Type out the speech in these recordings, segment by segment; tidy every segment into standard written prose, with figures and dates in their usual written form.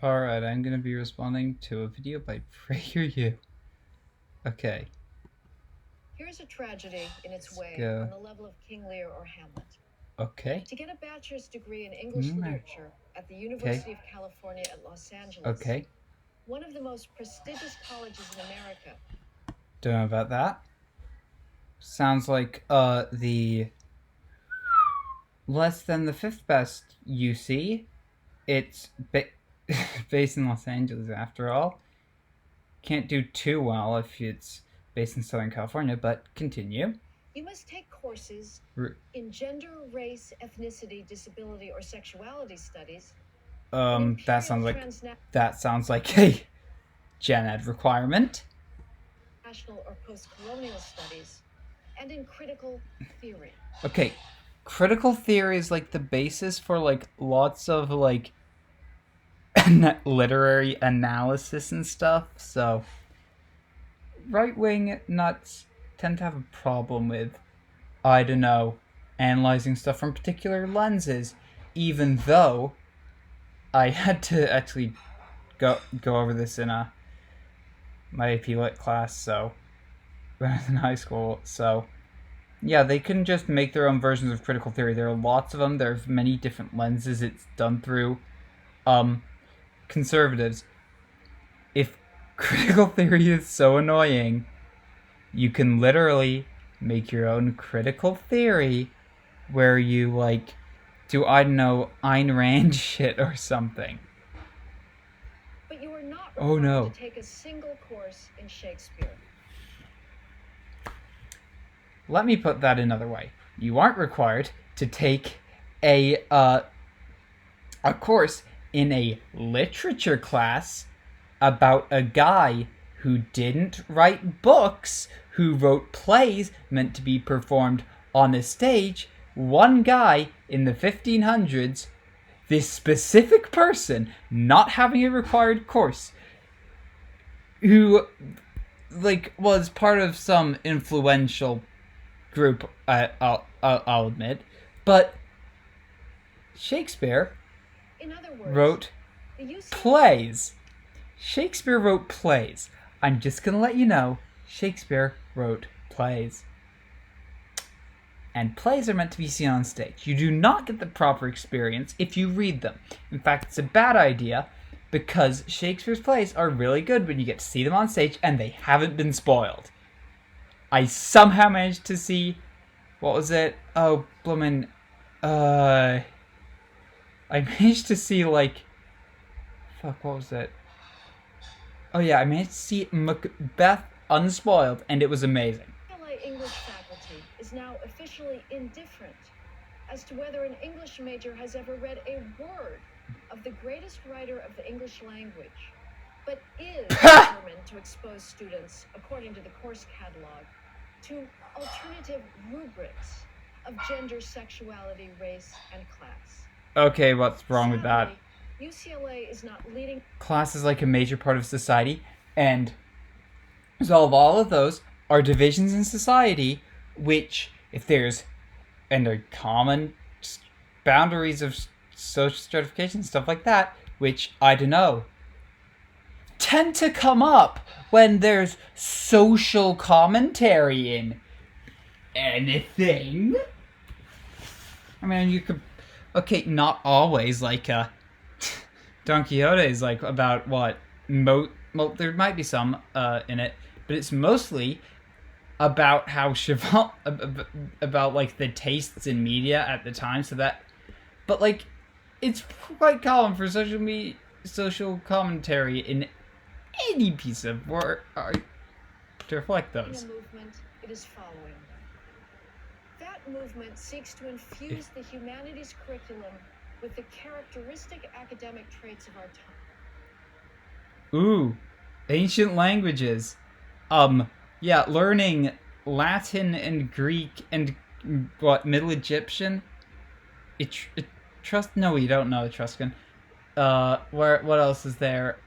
Alright, I'm gonna be responding to a video by Prager U. Okay. Here's a tragedy in its way go. on the level of King Lear or Hamlet. Okay. To get a bachelor's degree in English literature at the University of California at Los Angeles, Okay. one of the most prestigious colleges in America. Don't know about that. Sounds like the less than the fifth best UC. It's based in Los Angeles after all. Can't do too well if it's based in Southern California, but continue. You must take courses in gender, race, ethnicity, disability, or sexuality studies. That sounds like a gen ed requirement. National or post-colonial studies, and in critical theory. Okay, critical theory is like the basis for like lots of like literary analysis and stuff. So right-wing nuts tend to have a problem with, I don't know, analyzing stuff from particular lenses, even though I had to actually go over this in my AP Lit class, so when I was in high school. So yeah, they couldn't just make their own versions of critical theory. There are lots of them. There's many different lenses it's done through. Conservatives, if critical theory is so annoying, you can literally make your own critical theory where you like do, I don't know, Ayn Rand shit or something. But you are not required to take a single course in Shakespeare. Let me put that another way. You aren't required to take a course in a literature class about a guy who didn't write books, who wrote plays meant to be performed on a stage. One guy in the 1500s, this specific person, not having a required course, who like was part of some influential group, I'll admit, but Shakespeare wrote plays. Shakespeare wrote plays. I'm just gonna let you know, Shakespeare wrote plays. And plays are meant to be seen on stage. You do not get the proper experience if you read them. In fact, it's a bad idea because Shakespeare's plays are really good when you get to see them on stage and they haven't been spoiled. I somehow managed to see, what was it? Oh, bloomin', I managed to see, like, fuck, what was it? Oh yeah, I managed to see Macbeth unspoiled, and it was amazing. UCLA English faculty is now officially indifferent as to whether an English major has ever read a word of the greatest writer of the English language, but is determined to expose students, according to the course catalog, to alternative rubrics of gender, sexuality, race, and class. Okay, what's wrong with that? UCLA is not leading. Class is like a major part of society, and resolve all of those are divisions in society, which, if there's, and are common boundaries of social stratification, stuff like that, which, I don't know, tend to come up when there's social commentary in anything. I mean, you could, okay, not always, like, Don Quixote is like about what? Well, there might be some in it, but it's mostly about how about like the tastes in media at the time. So that, but like, it's quite common for social commentary in any piece of work to reflect those. Movement it is following. That movement seeks to infuse the humanities curriculum with the characteristic academic traits of our time. Ooh, ancient languages. Yeah, learning Latin and Greek and what, Middle Egyptian? No, you don't know Etruscan. What else is there?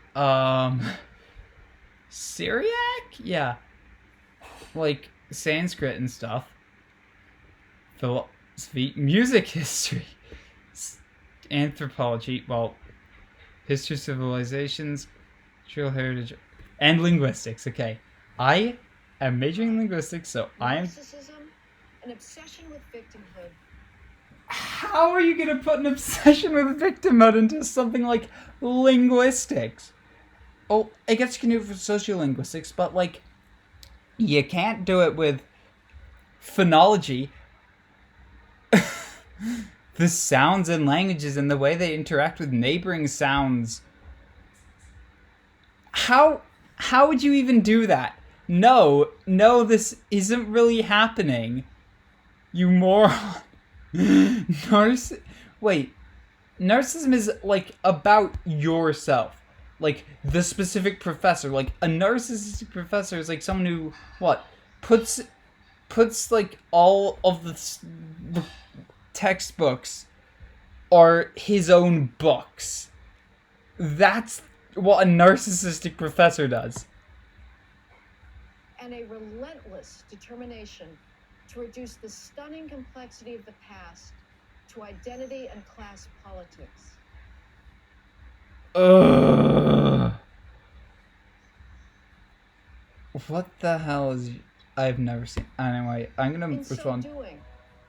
Syriac? Yeah. Like Sanskrit and stuff. Philosophy, music history, anthropology, well, History, civilizations, cultural heritage, and linguistics. Okay, I am majoring in linguistics, so I'm. Narcissism, an obsession with victimhood. How are you gonna put an obsession with victimhood into something like linguistics? Oh, I guess you can do it for sociolinguistics, but like, you can't do it with phonology. The sounds and languages and the way they interact with neighboring sounds. How would you even do that? No, this isn't really happening. You moron. Wait, narcissism is like about yourself. Like the specific professor. Like a narcissistic professor is like someone who what puts like all of the textbooks are his own books. That's what a narcissistic professor does. And a relentless determination to reduce the stunning complexity of the past to identity and class politics. Ugh. What the hell is... I've never seen... Anyway, I'm gonna... In Which so one? doing,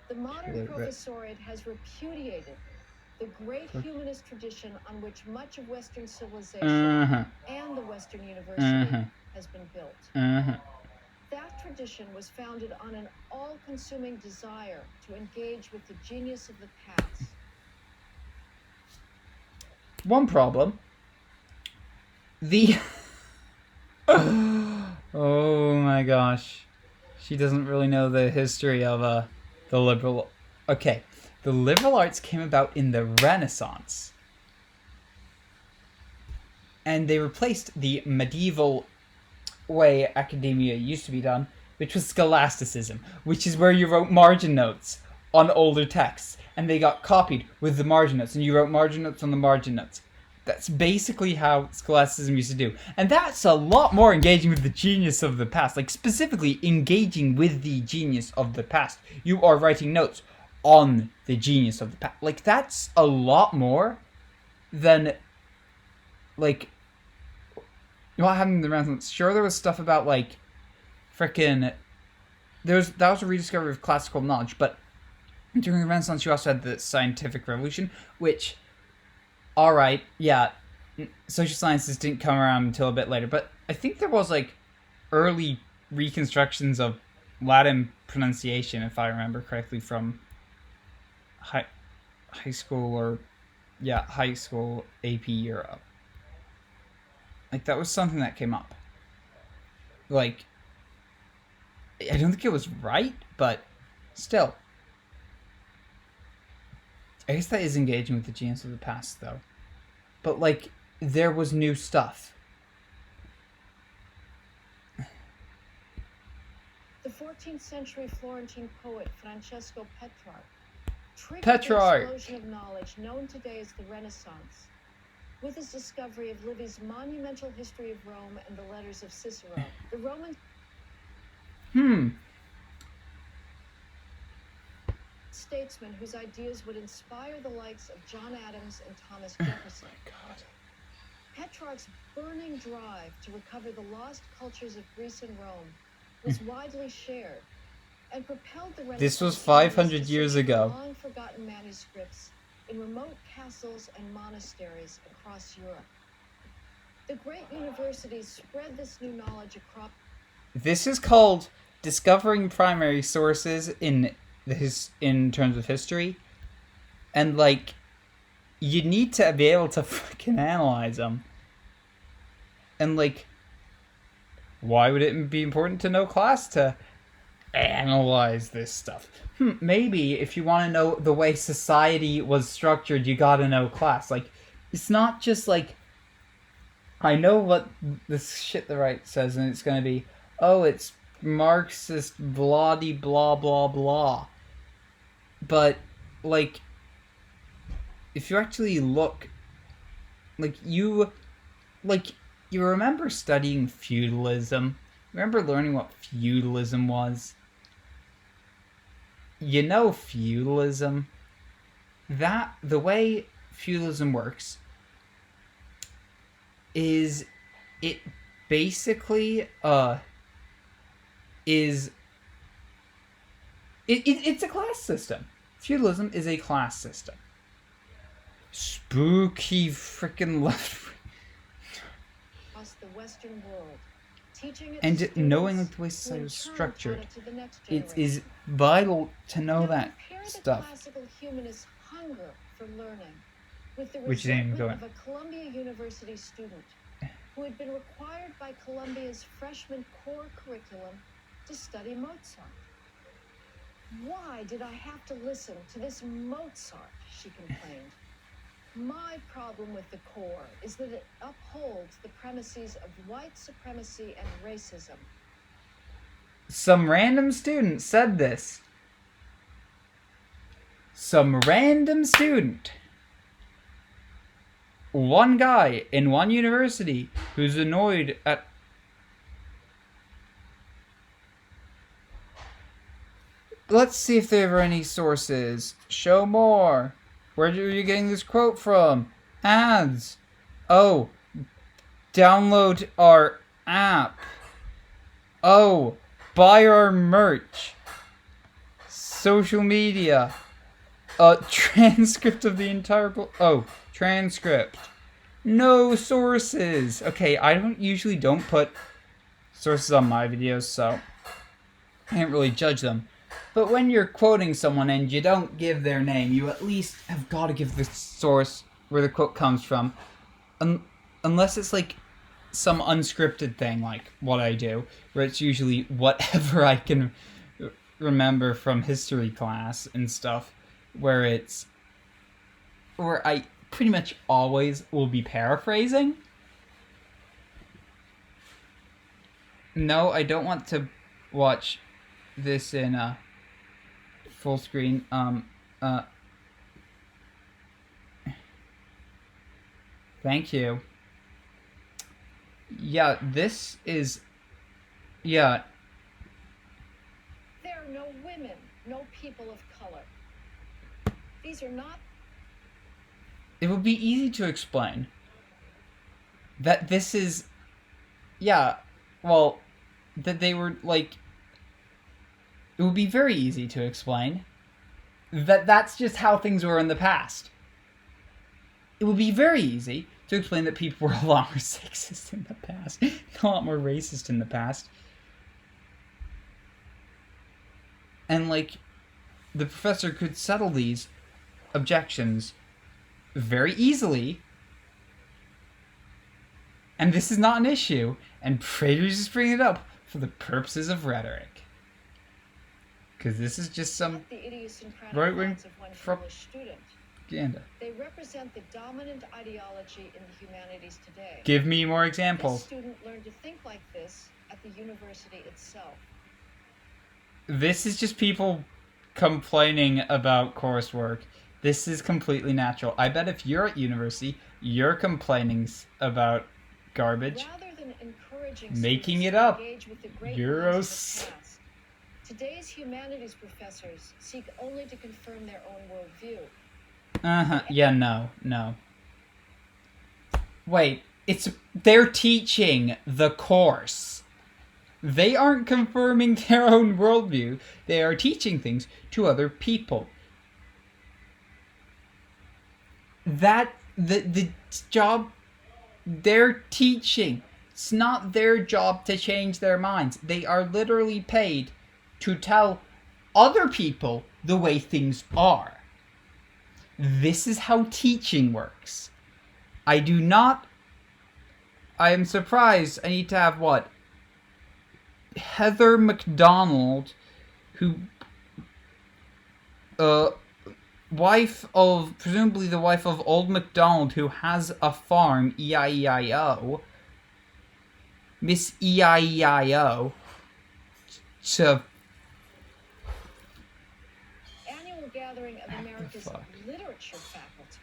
the modern professoriate has repudiated the great humanist tradition on which much of Western civilization and the Western university has been built. That tradition was founded on an all-consuming desire to engage with the genius of the past. One problem. The... Oh my gosh. She doesn't really know the history of the liberal... Okay. The liberal arts came about in the Renaissance. And they replaced the medieval way academia used to be done, which was scholasticism, which is where you wrote margin notes on older texts. And they got copied with the margin notes, and you wrote margin notes on the margin notes. That's basically how scholasticism used to do. And that's a lot more engaging with the genius of the past. Like, specifically engaging with the genius of the past. You are writing notes on the genius of the past. Like, that's a lot more than, like, what happened in the Renaissance. Sure, there was stuff about, like, frickin'... that was a rediscovery of classical knowledge, but during the Renaissance, you also had the scientific revolution, which... Alright, yeah, social sciences didn't come around until a bit later, but I think there was, like, early reconstructions of Latin pronunciation, if I remember correctly, from high school or, yeah, high school AP Europe. Like, that was something that came up. Like, I don't think it was right, but still. I guess that is engaging with the genius of the past, though. But, like, there was new stuff. The 14th century Florentine poet Francesco Petrarch triggered the explosion of knowledge known today as the Renaissance with his discovery of Livy's monumental history of Rome and the letters of Cicero. The Roman statesman whose ideas would inspire the likes of John Adams and Thomas Jefferson. Oh my God. Petrarch's burning drive to recover the lost cultures of Greece and Rome was widely shared and propelled the Renaissance. This was 500 years ago. Long-forgotten manuscripts in remote castles and monasteries across Europe. The great universities spread this new knowledge across... This is called discovering primary sources in terms of history, and like, you need to be able to fucking analyze them. And like, why would it be important to know class to analyze this stuff? Maybe if you want to know the way society was structured, you gotta know class. Like, it's not just like, I know what this shit the right says, and it's gonna be, oh, it's Marxist blah-de blah blah blah. But, like, if you actually look, you remember studying feudalism? Remember learning what feudalism was? You know feudalism? The way feudalism works is it basically is it's a class system. Feudalism is a class system. Spooky freaking left. The Western world, teaching it And to knowing students the way society who in is turn structured, taught it to the next it generation. is vital to know Now, that compare the stuff. classical humanist hunger for learning with the Which didn't even resentment go of a Columbia University student who had been required by Columbia's freshman core curriculum to study Mozart. Why did I have to listen to this Mozart, she complained. My problem with the core is that it upholds the premises of white supremacy and racism. Some random student said this. Some random student. One guy in one university who's annoyed at... Let's see if there are any sources. Show more. Where are you getting this quote from? Ads. Oh. Download our app. Oh. Buy our merch. Social media. Transcript of the entire book. Oh. Transcript. No sources. Okay, I usually don't put sources on my videos, so I can't really judge them. But when you're quoting someone and you don't give their name, you at least have got to give the source where the quote comes from. Unless it's like some unscripted thing like what I do, where it's usually whatever I can remember from history class and stuff, where I pretty much always will be paraphrasing. No, I don't want to watch this in full screen. Thank you. Yeah, this is... Yeah. There are no women, no people of color. These are not... It would be easy to explain that this is... Yeah, well, that they were, like... It would be very easy to explain that that's just how things were in the past. It would be very easy to explain that people were a lot more sexist in the past, a lot more racist in the past. And, like, the professor could settle these objections very easily. And this is not an issue. And Prager's just bringing it up for the purposes of rhetoric. Because this is just some right-wing propaganda. They represent the dominant ideology in the humanities today. Give me more examples. This student learned to think like this at the university itself. This is just people complaining about coursework. This is completely natural. I bet if you're at university, you're complaining about garbage. Rather than encouraging making it to up. engage with the great Euros. minds of the past, today's humanities professors seek only to confirm their own worldview. Yeah, no. Wait, they're teaching the course. They aren't confirming their own worldview. They are teaching things to other people. That, the job, they're teaching. It's not their job to change their minds. They are literally paid to tell other people the way things are. This is how teaching works. I am surprised I need to have, what? Heather McDonald, who, presumably the wife of Old MacDonald, who has a farm, E-I-E-I-O, Miss E-I-E-I-O, to... Annual gathering of America's literature faculty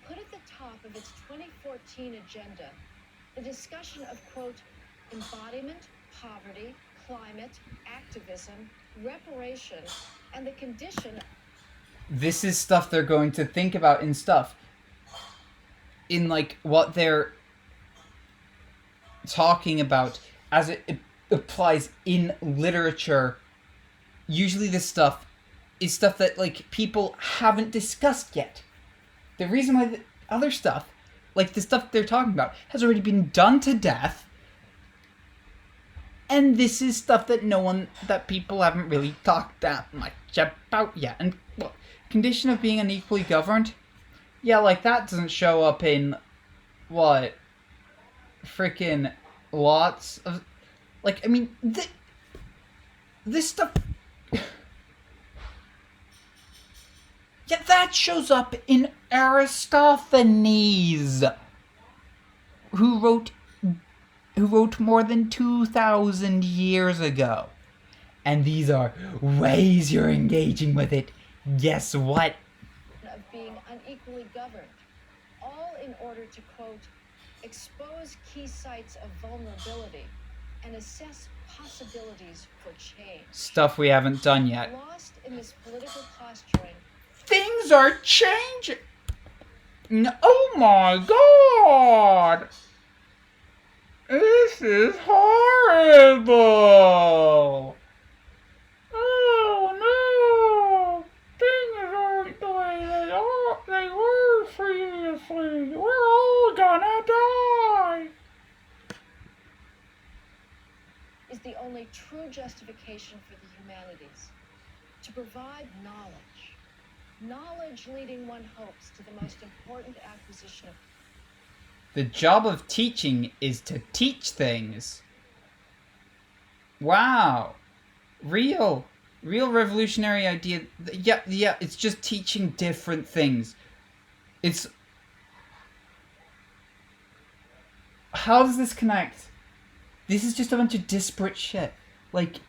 put at the top of its 2014 agenda the discussion of, quote, embodiment, poverty, climate, activism, reparation, and the condition. This is stuff they're going to think about in stuff. In, like, what they're talking about as it applies in literature. Usually this stuff is stuff that, like, people haven't discussed yet. The reason why the other stuff, like the stuff they're talking about, has already been done to death. And this is stuff that people haven't really talked that much about yet. And, well, condition of being unequally governed? Yeah, like, that doesn't show up in, what, freaking lots of, like, I mean, this stuff... Yeah, that shows up in Aristophanes, who wrote more than 2,000 years ago. And these are ways you're engaging with it. Guess what? Of being unequally governed, all in order to, quote, expose key sites of vulnerability and assess possibilities for change. Stuff we haven't done yet. Lost in this political posturing, things are changing. Oh my god! This is horrible! Oh no! Things aren't the way they were previously. We're all gonna die! is the only true justification for the humanities. To provide knowledge. Knowledge leading, one hopes, to the most important acquisition of... The job of teaching is to teach things. Wow. Real revolutionary idea. Yeah, it's just teaching different things. It's... How does this connect? This is just a bunch of disparate shit. Like...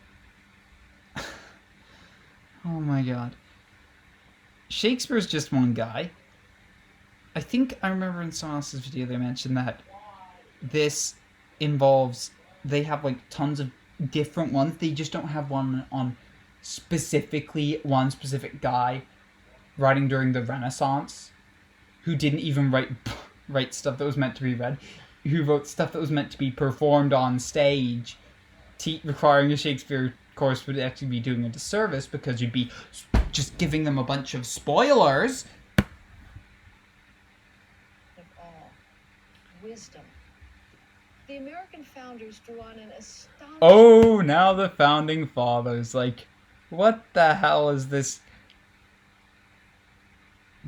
Oh my god. Shakespeare's just one guy. I think I remember in someone else's video they mentioned that this involves... They have, like, tons of different ones. They just don't have one on specifically one specific guy writing during the Renaissance who didn't even write stuff that was meant to be read, who wrote stuff that was meant to be performed on stage. Requiring a Shakespeare course would actually be doing a disservice because you'd be just giving them a bunch of spoilers. Of all, wisdom. The American founders drew on an astonishing... Oh, now the founding fathers. Like, what the hell is this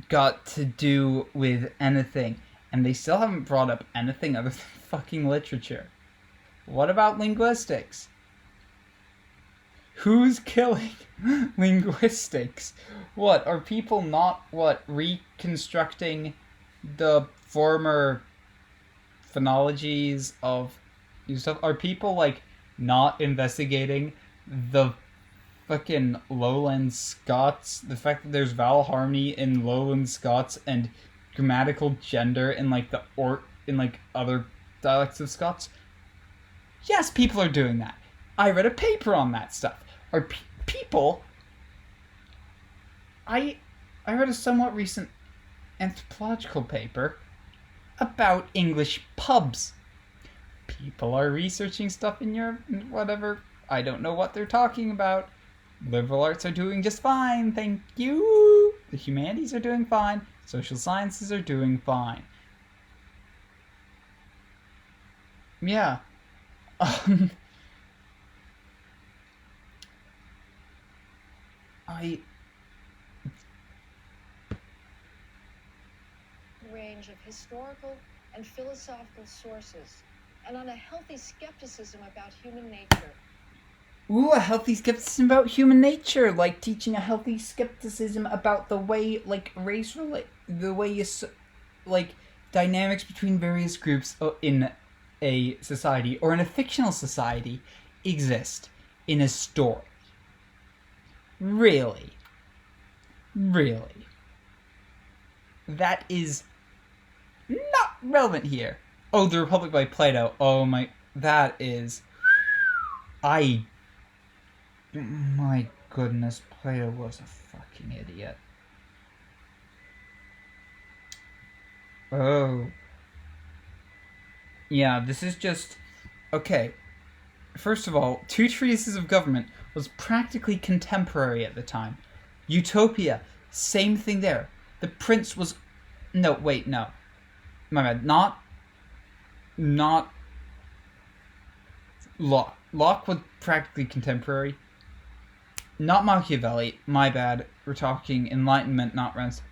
got to do with anything? And they still haven't brought up anything other than fucking literature. What about linguistics? Who's killing linguistics? What, are people not, reconstructing the former phonologies of stuff? Are people, like, not investigating the fucking Lowland Scots? The fact that there's vowel harmony in Lowland Scots and grammatical gender in, like, other dialects of Scots? Yes, people are doing that. I read a paper on that stuff. Are people... I read a somewhat recent anthropological paper about English pubs. People are researching stuff in Europe and whatever. I don't know what they're talking about. Liberal arts are doing just fine, thank you. The humanities are doing fine. Social sciences are doing fine. Yeah. range of historical and philosophical sources, and on a healthy skepticism about human nature. Ooh, a healthy skepticism about human nature, like teaching a healthy skepticism about the way, like, the way you, like, dynamics between various groups in a society, or in a fictional society, exist in a story. Really? That is not relevant here. Oh, The Republic by Plato. Oh my, that is... My goodness, Plato was a fucking idiot. Oh. Yeah, this is just Okay, first of all, Two Treatises of Government was practically contemporary at the time. Utopia, same thing there. The Prince was... No, wait, no. My bad. Not Locke. Locke was practically contemporary. Not Machiavelli. My bad. We're talking Enlightenment, not Renaissance.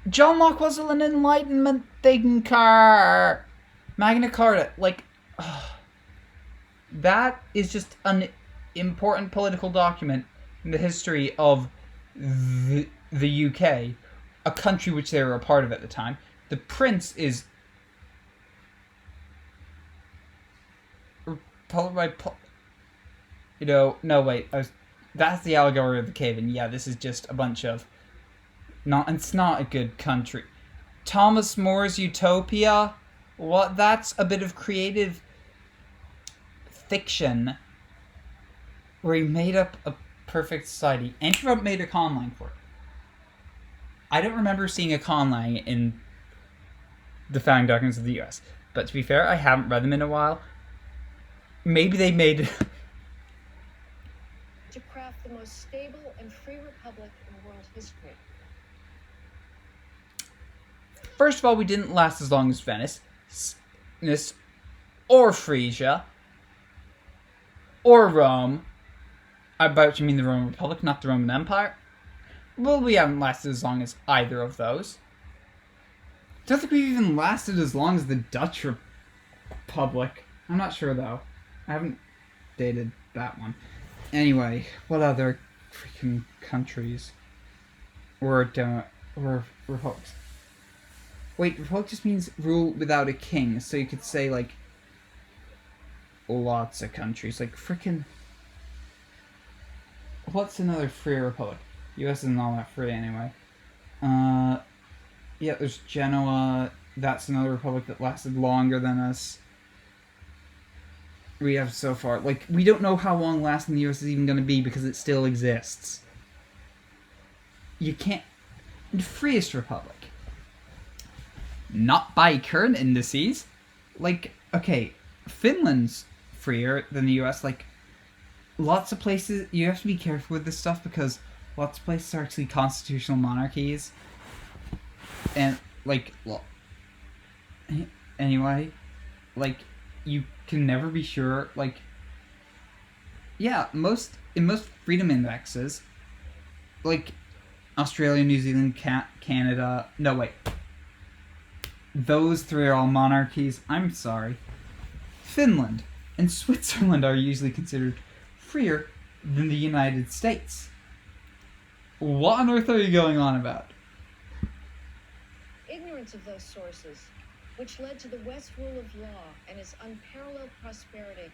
John Locke wasn't an Enlightenment thinker. Magna Carta, like... that is just an important political document in the history of the UK, a country which they were a part of at the time. The Prince is... no, wait. That's the allegory of the cave, and yeah, this is just a bunch of... it's not a good country. Thomas More's Utopia? What? That's a bit of creative fiction where he made up a perfect society. And Trump made a conlang for it. I don't remember seeing a conlang in the founding documents of the US. But to be fair, I haven't read them in a while. Maybe they made... to craft the most stable and free republic in world history. First of all, we didn't last as long as Venice, or Frisia, or Rome. I bet you mean the Roman Republic, not the Roman Empire. Well, we haven't lasted as long as either of those. I don't think we've even lasted as long as the Dutch Republic. I'm not sure, though. I haven't dated that one. Anyway, what other freaking countries were republics? Wait, republic just means rule without a king, so you could say, like, lots of countries. Like, freaking... What's another free republic? US isn't all that free, anyway. Yeah, there's Genoa. That's another republic that lasted longer than us. We have so far. Like, we don't know how long lasting the US is even going to be because it still exists. You can't... The freest republic. Not by current indices. Like, okay, Finland's freer than the US. Like, lots of places... You have to be careful with this stuff because lots of places are actually constitutional monarchies. And, like, well, anyway, like, you can never be sure, like, yeah, in most freedom indexes, like, Australia, New Zealand, Canada, no, wait, those three are all monarchies. I'm sorry. Finland and Switzerland are usually considered freer than the United States. What on earth are you going on about? Ignorance of those sources, which led to the West rule of law and its unparalleled prosperity,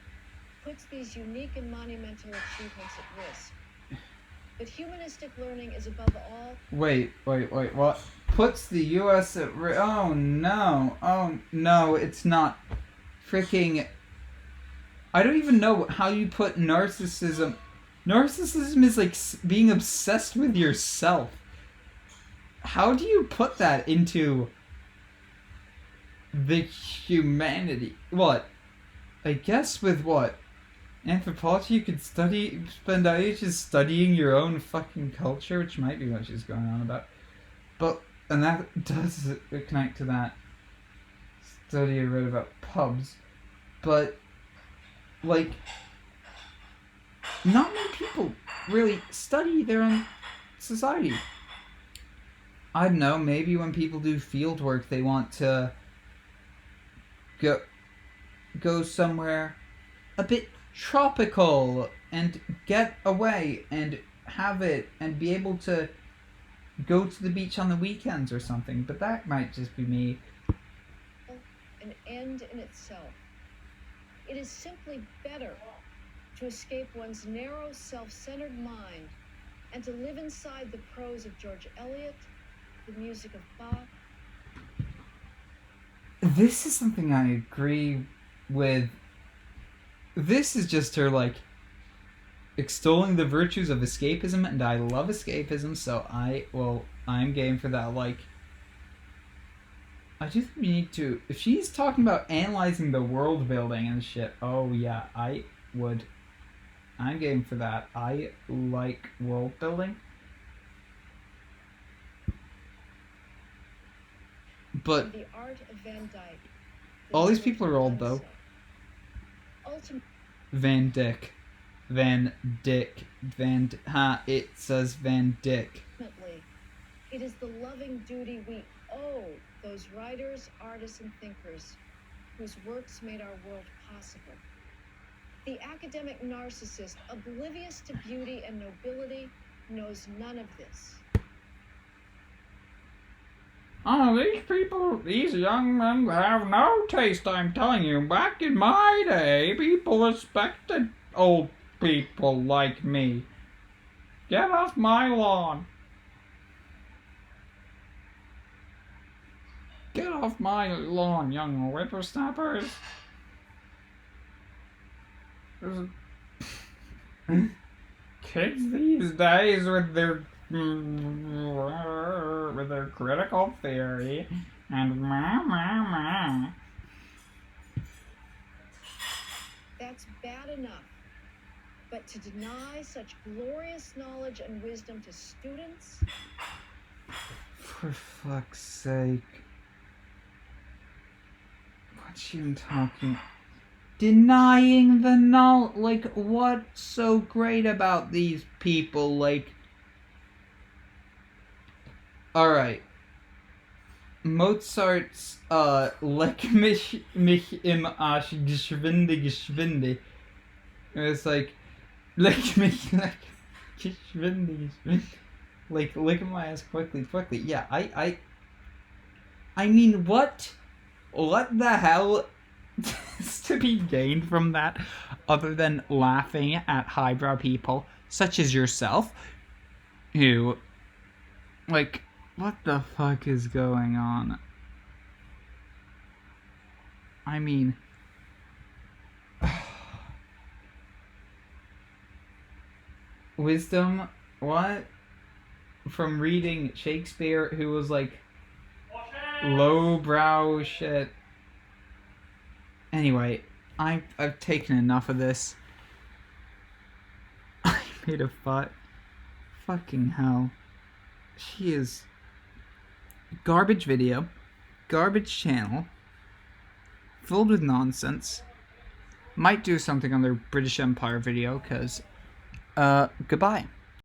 puts these unique and monumental achievements at risk. But humanistic learning is above all... Wait, what? Puts the U.S. at risk? Oh no, it's not. Freaking... I don't even know how you put narcissism... Narcissism is like being obsessed with yourself. How do you put that into the humanity? What? I guess with what? Anthropology, you could spend ages studying your own fucking culture, which might be what she's going on about. But, and that does connect to that study I read about pubs. But, like, not many people really study their own society. I don't know, maybe when people do field work, they want to go somewhere a bit tropical and get away and have it and be able to go to the beach on the weekends or something. But that might just be me. An end in itself. It is simply better to escape one's narrow, self-centered mind and to live inside the prose of George Eliot, the music of Bach. This is something I agree with. This is just her, like, extolling the virtues of escapism, and I love escapism, so I'm game for that. Like, I do think we need to. If she's talking about analyzing the world building and shit, oh yeah, I would. I'm game for that. I like world building. But The art of Van Dyck. all these people are old though. Van Dyck. Van Dyck. It says Van Dyck. Ultimately, it is the loving duty we owe those writers, artists, and thinkers whose works made our world possible. The academic narcissist, oblivious to beauty and nobility, knows none of this. Oh, these people, these young men have no taste, I'm telling you. Back in my day, people respected old people like me. Get off my lawn. Get off my lawn, young whippersnappers. Kids these days with their critical theory and That's bad enough. But to deny such glorious knowledge and wisdom to students? For fuck's sake. What's she even talking? Denying the knowledge. Like, what's so great about these people? Like, alright. Mozart's, Leck mich im Arsch geschwinde. It's like, leck mich geschwinde. Like, lick my ass quickly. Yeah, I mean, what the hell is to be gained from that other than laughing at highbrow people such as yourself who, like, what the fuck is going on? I mean, wisdom, what? From reading Shakespeare, who was like lowbrow shit. Anyway, I've taken enough of this. I made a fucking hell. She is garbage video, garbage channel, filled with nonsense. Might do something on their British Empire video, cause goodbye.